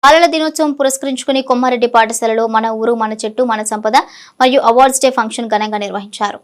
బాలల దినోత్సవం పురస్కరించుకుని కొమ్మారెడ్డి పాఠశాలలో మన ఊరు మన చెట్టు మన సంపద మరియు అవార్డ్స్ డే ఫంక్షన్ ఘనంగా నిర్వహించారు.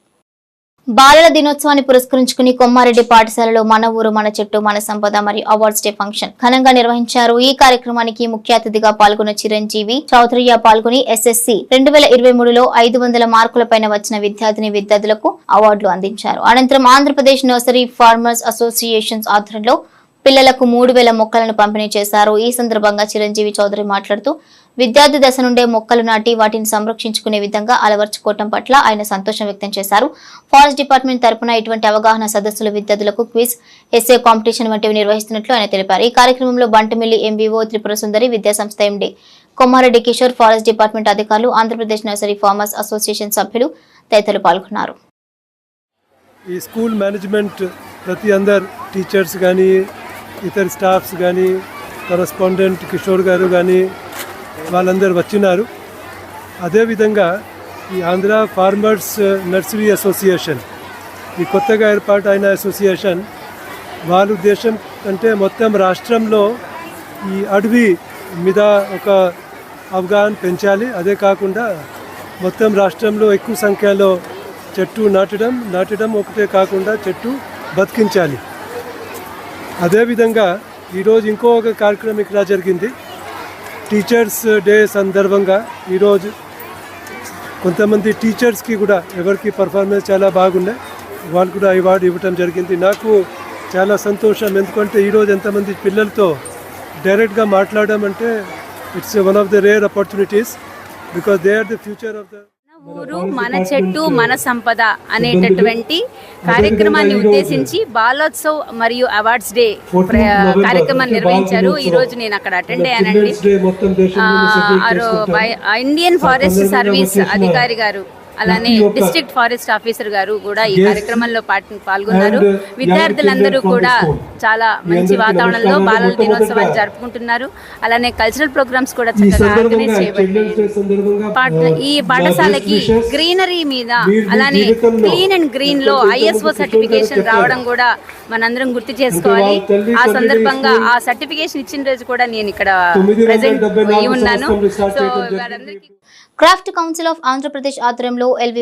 బాలల దినోత్సవాన్ని పురస్కరించుకుని కొమ్మారెడ్డి పాఠశాలలో మన ఊరు మన చెట్టు మన సంపద మరియు అవార్డ్స్ డే ఫంక్షన్ ఘనంగా నిర్వహించారు. ఈ కార్యక్రమానికి ముఖ్య అతిథిగా పాల్గొన్న చిరంజీవి చౌదరియా పాల్గొని ఎస్ఎస్సి 2023లో 500 మార్కులపైన వచ్చిన విద్యార్థులకు అవార్డులు అందించారు. అనంతరం ఆంధ్రప్రదేశ్ నర్సరీ ఫార్మర్స్ అసోసియేషన్స్ ఆధ్వర్యంలో పిల్లలకు 3000 మొక్కలను పంపిణీ చేశారు. ఈ సందర్భంగా చిరంజీవి చౌదరి మాట్లాడుతూ విద్యార్థి దశ నుండే మొక్కలు నాటి వాటిని సంరక్షించుకునే విధంగా అలవర్చుకోవటం పట్ల ఆయన సంతోషం వ్యక్తం చేశారు. ఫారెస్ట్ డిపార్ట్మెంట్ తరపున ఇటువంటి అవగాహన సదస్సులు విద్యార్థులకు క్విజ్, ఎస్ఏ కాంపిటీషన్ వంటివి నిర్వహిస్తున్నట్లు ఆయన తెలిపారు. ఈ కార్యక్రమంలో బంటమిల్లి ఎంవీఓ త్రిపుర సుందరి, విద్యాసంస్థ MD Kommareddy Kishore, forest department అధికారులు, ఆంధ్రప్రదేశ్ నర్సరీ ఫార్మర్స్ అసోసియేషన్ సభ్యులు తదితరులు పాల్గొన్నారు. ఈ స్కూల్ మేనేజ్మెంట్ ప్రతి అందరు టీచర్స్ కానీ ఇతర స్టాఫ్స్ కానీ కరస్పాండెంట్ కిషోర్ గారు కానీ వాళ్ళందరూ వచ్చినారు. అదేవిధంగా ఈ ఆంధ్ర ఫార్మర్స్ నర్సరీ అసోసియేషన్, ఈ కొత్తగా ఏర్పాటు అయిన అసోసియేషన్ వాళ్ళ ఉద్దేశం అంటే మొత్తం రాష్ట్రంలో ఈ అడవి మీద ఒక అవగాహన పెంచాలి. అదే కాకుండా మొత్తం రాష్ట్రంలో ఎక్కువ సంఖ్యలో చెట్టు నాటడం ఒకటే కాకుండా చెట్టు బతికించాలి. అదేవిధంగా ఈరోజు ఇంకొక కార్యక్రమం ఇక్కడ జరిగింది. టీచర్స్ డే సందర్భంగా ఈరోజు కొంతమంది టీచర్స్కి కూడా ఎవరికి పర్ఫార్మెన్స్ చాలా బాగున్నాయి, వాళ్ళు కూడా అవార్డు ఇవ్వటం జరిగింది. నాకు చాలా సంతోషం, ఎందుకంటే ఈరోజు ఎంతమంది పిల్లలతో డైరెక్ట్గా మాట్లాడడం అంటే it's one of the rare opportunities, because they are the future of the ఊరు మన చెట్టు మన సంపద అనేటటువంటి కార్యక్రమాన్ని ఉద్దేశించి బాలోత్సవ్ మరియు అవార్డ్స్ డే కార్యక్రమాన్ని నిర్వహించారు. ఈ రోజు నేను అక్కడ అటెండ్ అయ్యానండి. ఇండియన్ ఫారెస్ట్ సర్వీస్ అధికారి గారు, అలానే డిస్ట్రిక్ట్ ఫారెస్ట్ ఆఫీసర్ గారు కూడా ఈ కార్యక్రమంలో పాల్గొన్నారు. విద్యార్థులందరూ కూడా చాలా మంచి వాతావరణంలో బాలల దినోత్సవాన్ని జరుపుకుంటున్నారు. అలానే కల్చరల్ ప్రోగ్రామ్స్ కూడా చక్కగా ఆర్గనైజ్ చేయబడ్డాయి. ఈ పాఠశాలకి గ్రీనరీ మీద అలానే క్లీన్ అండ్ గ్రీన్ లో ISO సర్టిఫికేషన్ రావడం కూడా మనందరం గుర్తు చేసుకోవాలి. ఆ సందర్భంగా ఆ సర్టిఫికేషన్ ఇచ్చిన రోజు కూడా నేను ఇక్కడ ప్రెజెంట్ అయి ఉన్నాను. సో వారందరికీ క్రాఫ్ట్ కౌన్సిల్ ఆఫ్ ఆంధ్రప్రదేశ్ ఆధ్వర్యంలో ఎల్వి